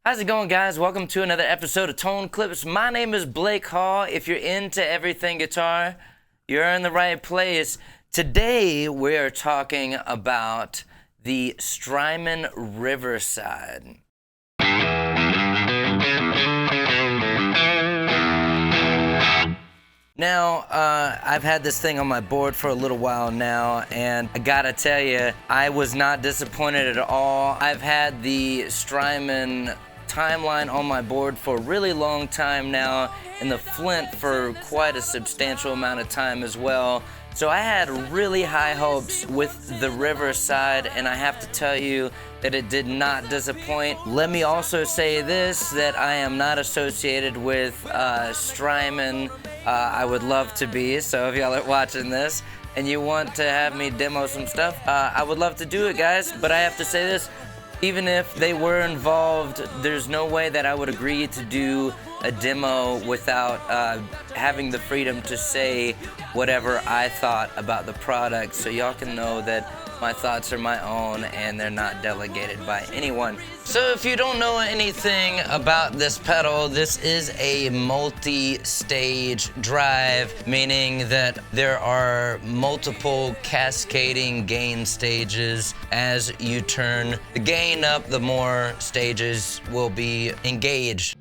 How's it going, guys? Welcome to another episode of Tone Clips. My name is Blake Hall. If you're into everything guitar, you're in the right place. Today, we are talking about the Strymon Riverside. Now, I've had this thing on my board for a little while now, and I gotta tell you, I was not disappointed at all. I've had the Strymon timeline on my board for a really long time now, and the Flint for quite a substantial amount of time as well. So I had really high hopes with the Riverside, and I have to tell you that it did not disappoint. Let me also say this, that I am not associated with Strymon. I would love to be, so if y'all are watching this and you want to have me demo some stuff, I would love to do it, guys. But I have to say this, even if they were involved, there's no way that I would agree to do a demo without having the freedom to say whatever I thought about the product, so y'all can know that my thoughts are my own and they're not delegated by anyone. So if you don't know anything about this pedal, this is a multi-stage drive, meaning that there are multiple cascading gain stages. As you turn the gain up, the more stages will be engaged.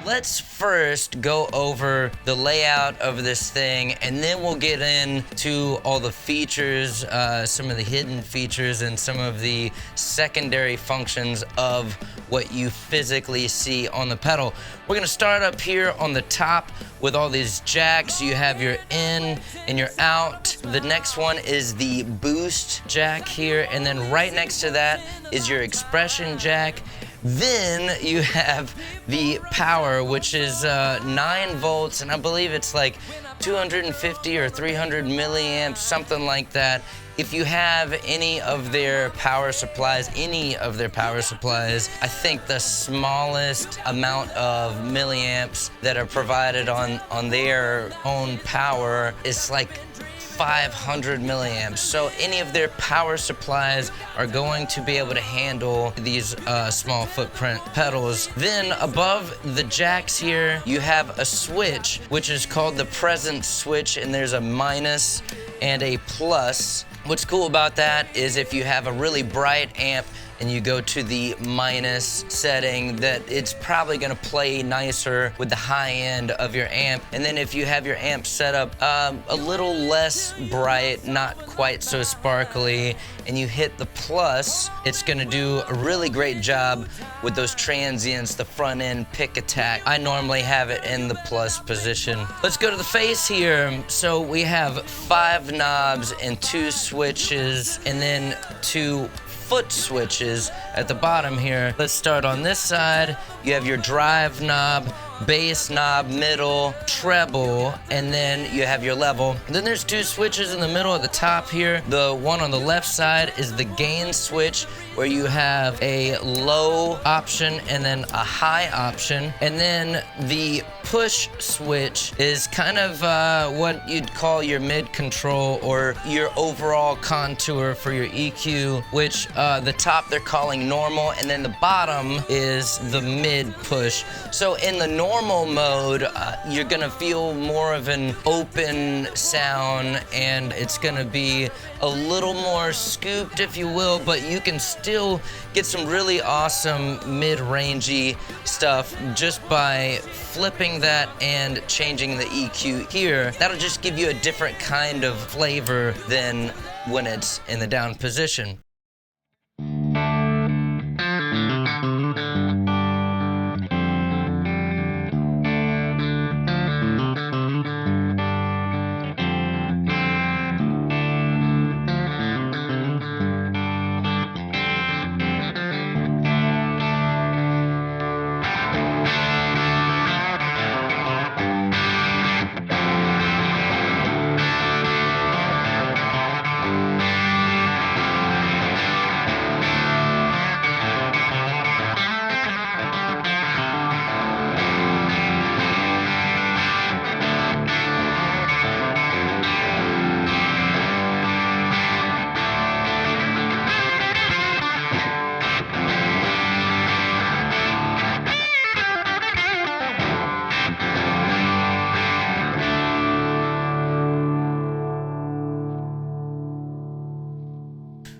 Let's first go over the layout of this thing, and then we'll get into all the features, some of the hidden features, and some of the secondary functions of what you physically see on the pedal. We're gonna start up here on the top with all these jacks. You have your in and your out. The next one is the boost jack here, and then right next to that is your expression jack. Then you have the power, which is 9 volts, and I believe it's like 250 or 300 milliamps, something like that. If you have any of their power supplies, I think the smallest amount of milliamps that are provided on their own power is like 500 milliamps. So any of their power supplies are going to be able to handle these small footprint pedals. Then above the jacks here, you have a switch, which is called the presence switch, and there's a minus and a plus. What's cool about that is if you have a really bright amp and you go to the minus setting, that it's probably gonna play nicer with the high end of your amp. And then if you have your amp set up a little less bright, not quite so sparkly, and you hit the plus, it's gonna do a really great job with those transients, the front end pick attack. I normally have it in the plus position. Let's go to the face here. So we have 5 knobs and 2 switches, and then 2 foot switches at the bottom here. Let's start on this side. You have your drive knob, bass knob, middle, treble, and then you have your level. And then there's 2 switches in the middle at the top here. The one on the left side is the gain switch, where you have a low option and then a high option. And then the push switch is kind of what you'd call your mid control, or your overall contour for your EQ, which the top they're calling normal, and then the bottom is the mid push. So in the normal normal mode, you're gonna feel more of an open sound, and it's gonna be a little more scooped, if you will, but you can still get some really awesome mid-rangey stuff just by flipping that and changing the EQ here. That'll just give you a different kind of flavor than when it's in the down position.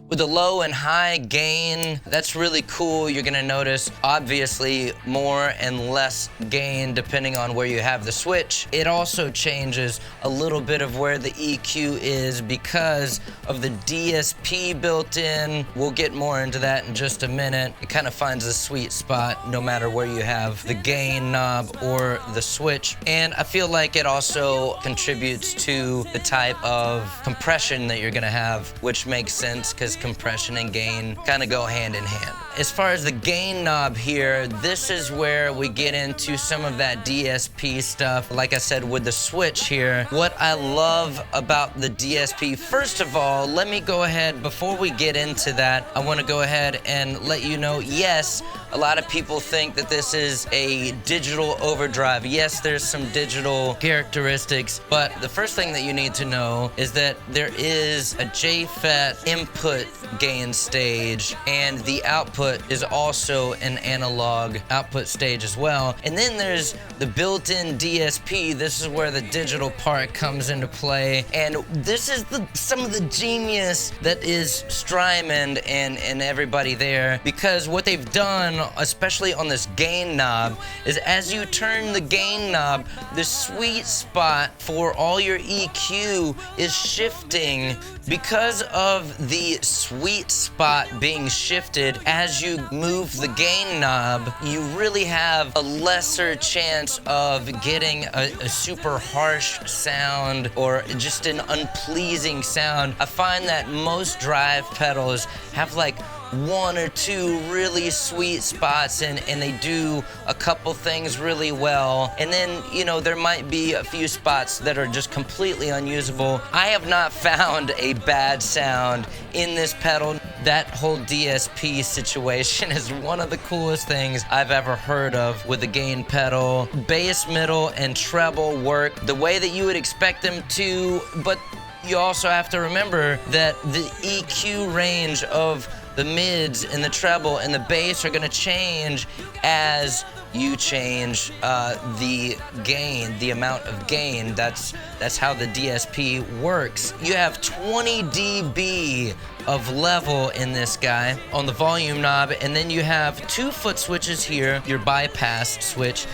With the low and high gain, that's really cool. You're gonna notice, obviously, more and less gain depending on where you have the switch. It also changes a little bit of where the EQ is because of the DSP built in. We'll get more into that in just a minute. It kind of finds a sweet spot no matter where you have the gain knob or the switch. And I feel like it also contributes to the type of compression that you're gonna have, which makes sense because compression and gain kind of go hand in hand. As far as the gain knob here, this is where we get into some of that DSP stuff. Like I said, with the switch here, what I love about the DSP, first of all, let me go ahead, before we get into that, I want to go ahead and let you know, yes, a lot of people think that this is a digital overdrive. Yes, there's some digital characteristics, but the first thing that you need to know is that there is a JFET input gain stage, and the output is also an analog output stage as well. And then there's the built-in DSP. This is where the digital part comes into play, and this is some of the genius that is Strymon and everybody there, because what they've done, especially on this gain knob, is as you turn the gain knob, the sweet spot for all your EQ is shifting. Because of the sweet spot being shifted, as you move the gain knob, you really have a lesser chance of getting a super harsh sound or just an unpleasing sound. I find that most drive pedals have like one or two really sweet spots, and they do a couple things really well. And then, you know, there might be a few spots that are just completely unusable. I have not found a bad sound in this pedal. That whole DSP situation is one of the coolest things I've ever heard of with the gain pedal. Bass, middle, and treble work the way that you would expect them to, but you also have to remember that the EQ range of the mids and the treble and the bass are gonna change as you change the gain, the amount of gain. That's how the DSP works. You have 20 dB of level in this guy on the volume knob, and then you have two foot switches here, your bypass switch.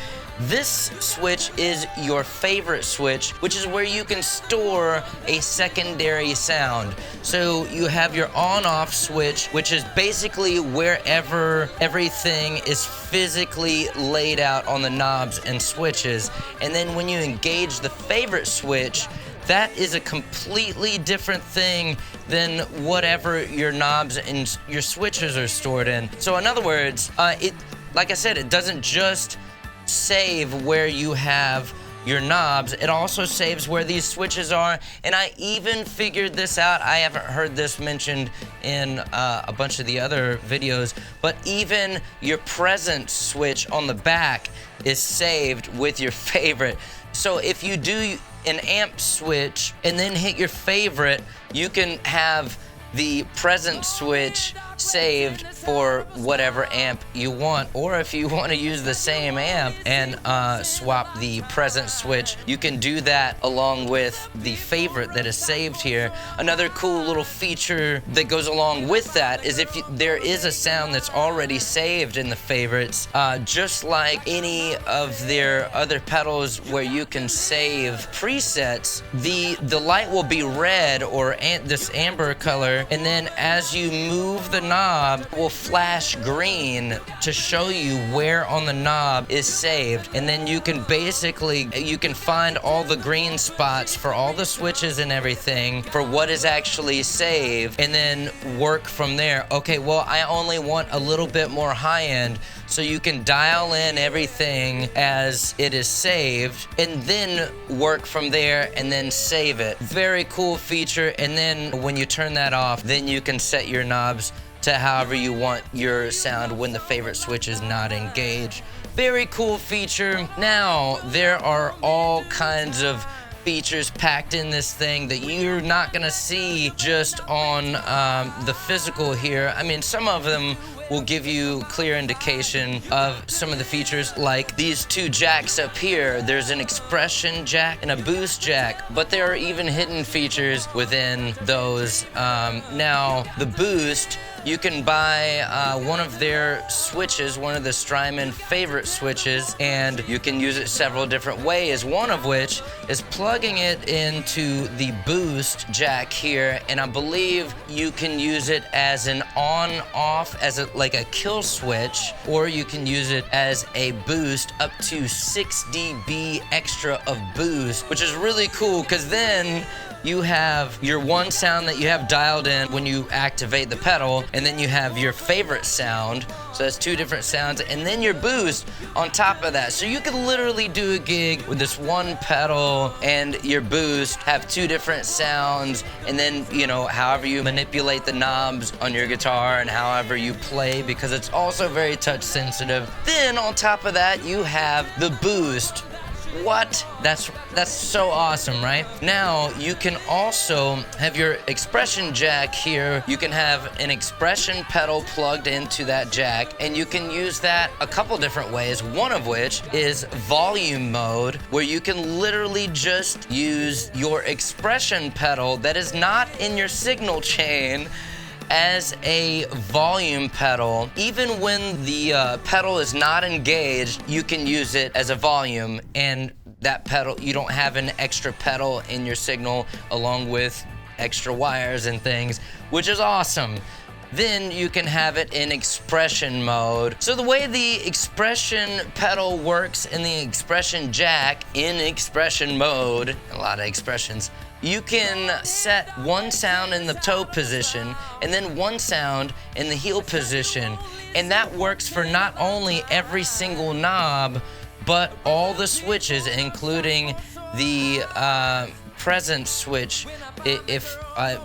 This switch is your favorite switch, which is where you can store a secondary sound. So you have your on-off switch, which is basically wherever everything is physically laid out on the knobs and switches. And then when you engage the favorite switch, that is a completely different thing than whatever your knobs and your switches are stored in. So in other words, like I said, it doesn't just save where you have your knobs, it also saves where these switches are. And I even figured this out. I haven't heard this mentioned in a bunch of the other videos, but even your present switch on the back is saved with your favorite. So if you do an amp switch and then hit your favorite, you can have the present switch saved for whatever amp you want. Or if you want to use the same amp and swap the present switch, you can do that along with the favorite that is saved here. Another cool little feature that goes along with that is if there is a sound that's already saved in the favorites, just like any of their other pedals where you can save presets, the light will be red or this amber color, and then as you move the knob, it will flash green to show you where on the knob is saved. And then you can find all the green spots for all the switches and everything for what is actually saved, and then work from there. Okay, well, I only want a little bit more high end, so you can dial in everything as it is saved and then work from there and then save it. Very cool feature. And then when you turn that off, then you can set your knobs to however you want your sound when the favorite switch is not engaged. Very cool feature. Now, there are all kinds of features packed in this thing that you're not gonna see just on the physical here. I mean, some of them will give you clear indication of some of the features, like these two jacks up here. There's an expression jack and a boost jack, but there are even hidden features within those. Now, the boost, you can buy one of their switches, one of the Strymon favorite switches, and you can use it several different ways, one of which is plugging it into the boost jack here, and I believe you can use it as an on-off, like a kill switch, or you can use it as a boost up to 6 dB extra of boost, which is really cool, because then you have your one sound that you have dialed in when you activate the pedal, and then you have your favorite sound. So that's two different sounds, and then your boost on top of that. So you could literally do a gig with this one pedal and your boost, have two different sounds, and then, you know, however you manipulate the knobs on your guitar and however you play, because it's also very touch sensitive. Then on top of that, you have the boost. What? That's so awesome, right? Now, you can also have your expression jack here. You can have an expression pedal plugged into that jack, and you can use that a couple different ways, one of which is volume mode, where you can literally just use your expression pedal that is not in your signal chain as a volume pedal. Even when the pedal is not engaged, you can use it as a volume, and that pedal, you don't have an extra pedal in your signal along with extra wires and things, which is awesome. Then you can have it in expression mode. So the way the expression pedal works in the expression jack in expression mode, a lot of expressions, you can set one sound in the toe position and then one sound in the heel position. And that works for not only every single knob, but all the switches, including the present switch, if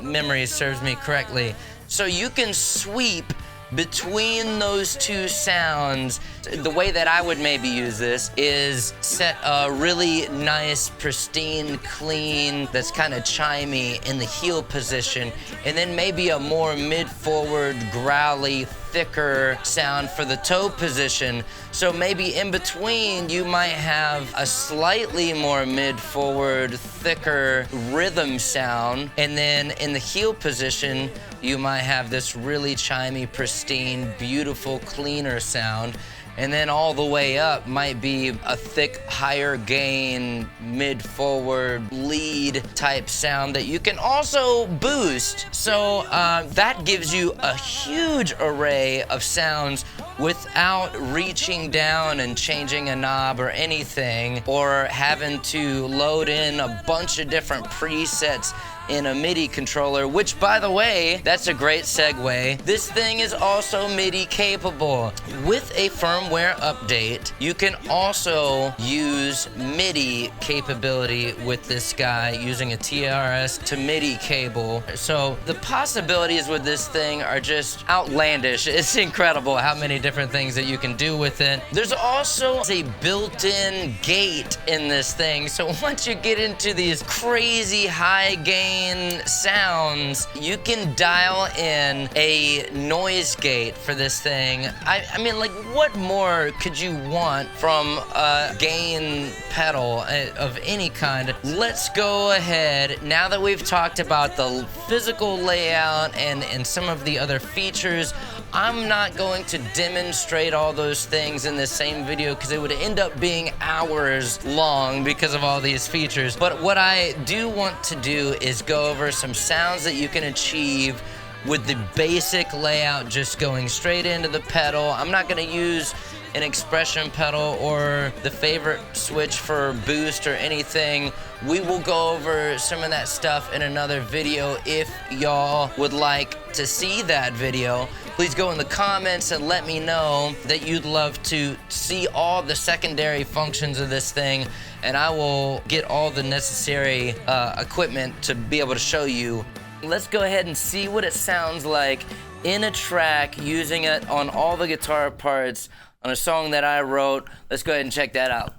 memory serves me correctly. So you can sweep between those two sounds. The way that I would maybe use this is set a really nice, pristine, clean, that's kind of chimey in the heel position, and then maybe a more mid-forward, growly, thicker sound for the toe position. So maybe in between, you might have a slightly more mid-forward, thicker rhythm sound, and then in the heel position, you might have this really chimey, pristine, beautiful, cleaner sound. And then all the way up might be a thick, higher gain, mid-forward, lead type sound that you can also boost. So that gives you a huge array of sounds without reaching down and changing a knob or anything, or having to load in a bunch of different presets in a MIDI controller, which, by the way, that's a great segue. This thing is also MIDI capable. With a firmware update, you can also use MIDI capability with this guy using a TRS to MIDI cable. So the possibilities with this thing are just outlandish. It's incredible how many different things that you can do with it. There's also a built-in gate in this thing. So once you get into these crazy high gain gain sounds, you can dial in a noise gate for this thing. I mean, like, what more could you want from a gain pedal of any kind? Let's go ahead, now that we've talked about the physical layout and some of the other features, I'm not going to demonstrate all those things in the same video because it would end up being hours long because of all these features. But what I do want to do is go over some sounds that you can achieve with the basic layout just going straight into the pedal. I'm not going to use an expression pedal or the favorite switch for boost or anything. We will go over some of that stuff in another video. If y'all would like to see that video, please go in the comments and let me know that you'd love to see all the secondary functions of this thing, and I will get all the necessary equipment to be able to show you. Let's go ahead and see what it sounds like in a track using it on all the guitar parts on a song that I wrote. Let's go ahead and check that out.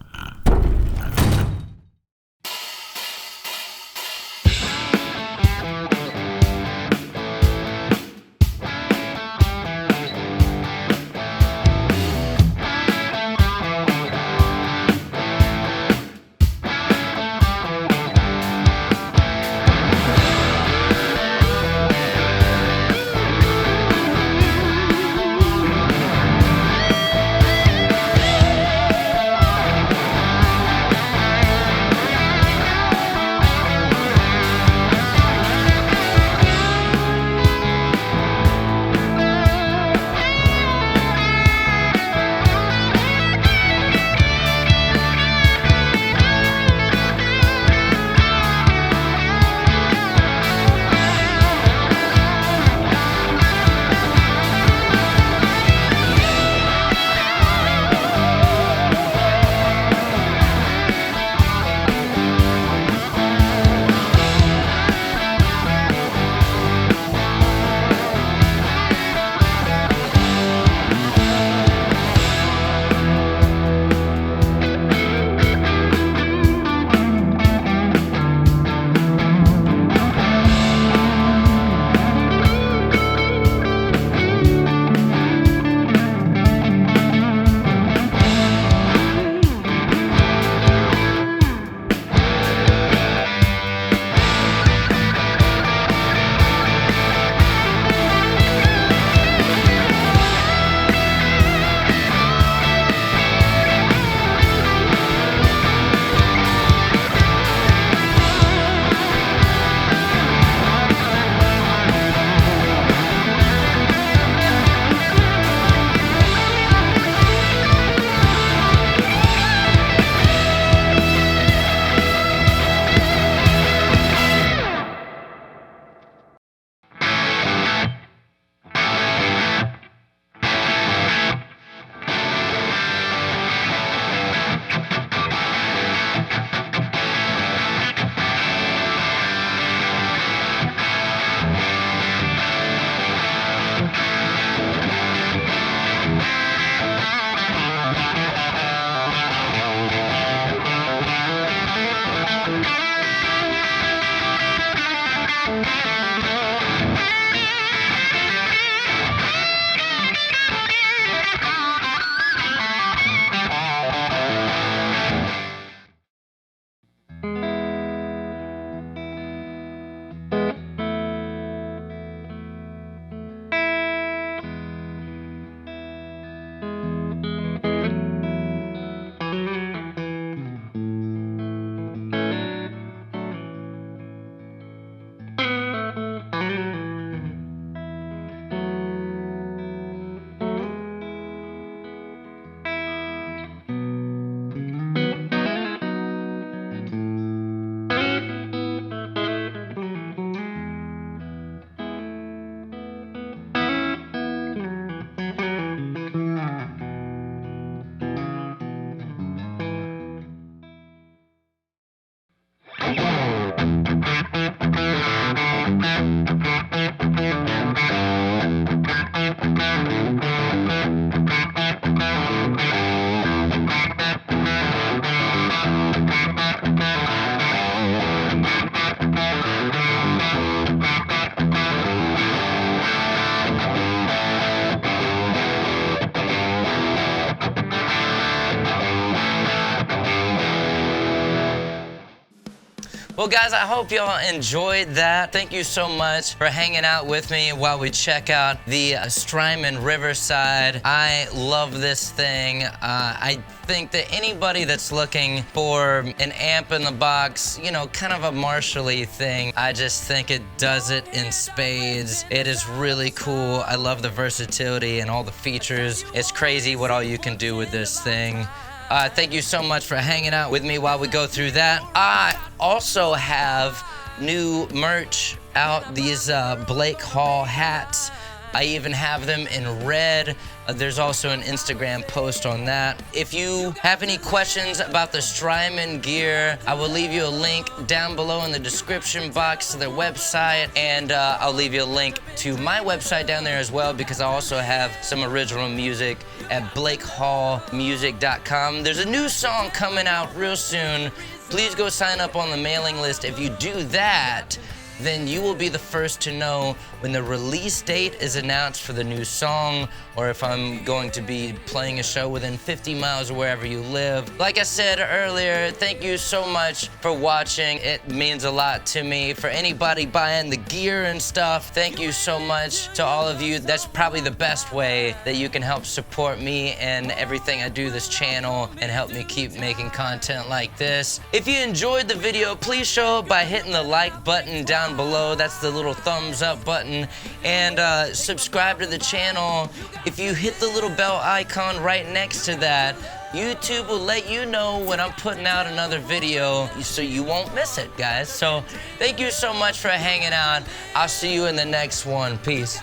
Well, guys, I hope y'all enjoyed that. Thank you so much for hanging out with me while we check out the Strymon Riverside. I love this thing. I think that anybody that's looking for an amp in the box, you know, kind of a Marshall-y thing, I just think it does it in spades. It is really cool. I love the versatility and all the features. It's crazy what all you can do with this thing. Thank you so much for hanging out with me while we go through that. I also have new merch out, these Blake Hall hats. I even have them in red. There's also an Instagram post on that. If you have any questions about the Strymon gear, I will leave you a link down below in the description box to their website, and I'll leave you a link to my website down there as well, because I also have some original music at blakehallmusic.com. There's a new song coming out real soon. Please go sign up on the mailing list. If you do that, then you will be the first to know when the release date is announced for the new song, or if I'm going to be playing a show within 50 miles of wherever you live. Like I said earlier, thank you so much for watching. It means a lot to me. For anybody buying the gear and stuff, thank you so much to all of you. That's probably the best way that you can help support me and everything I do this channel and help me keep making content like this. If you enjoyed the video, please show it by hitting the like button down below. That's the little thumbs up button, and subscribe to the channel. If you hit the little bell icon right next to that, YouTube will let you know when I'm putting out another video, so you won't miss it, guys. So thank you so much for hanging out. I'll see you in the next one. Peace.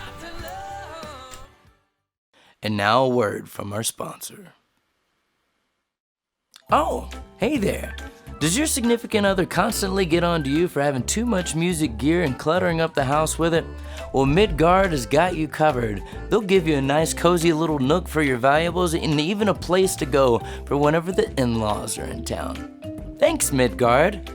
And now a word from our sponsor. Oh, hey there. Does your significant other constantly get on to you for having too much music gear and cluttering up the house with it? Well, Midgard has got you covered. They'll give you a nice cozy little nook for your valuables and even a place to go for whenever the in-laws are in town. Thanks, Midgard.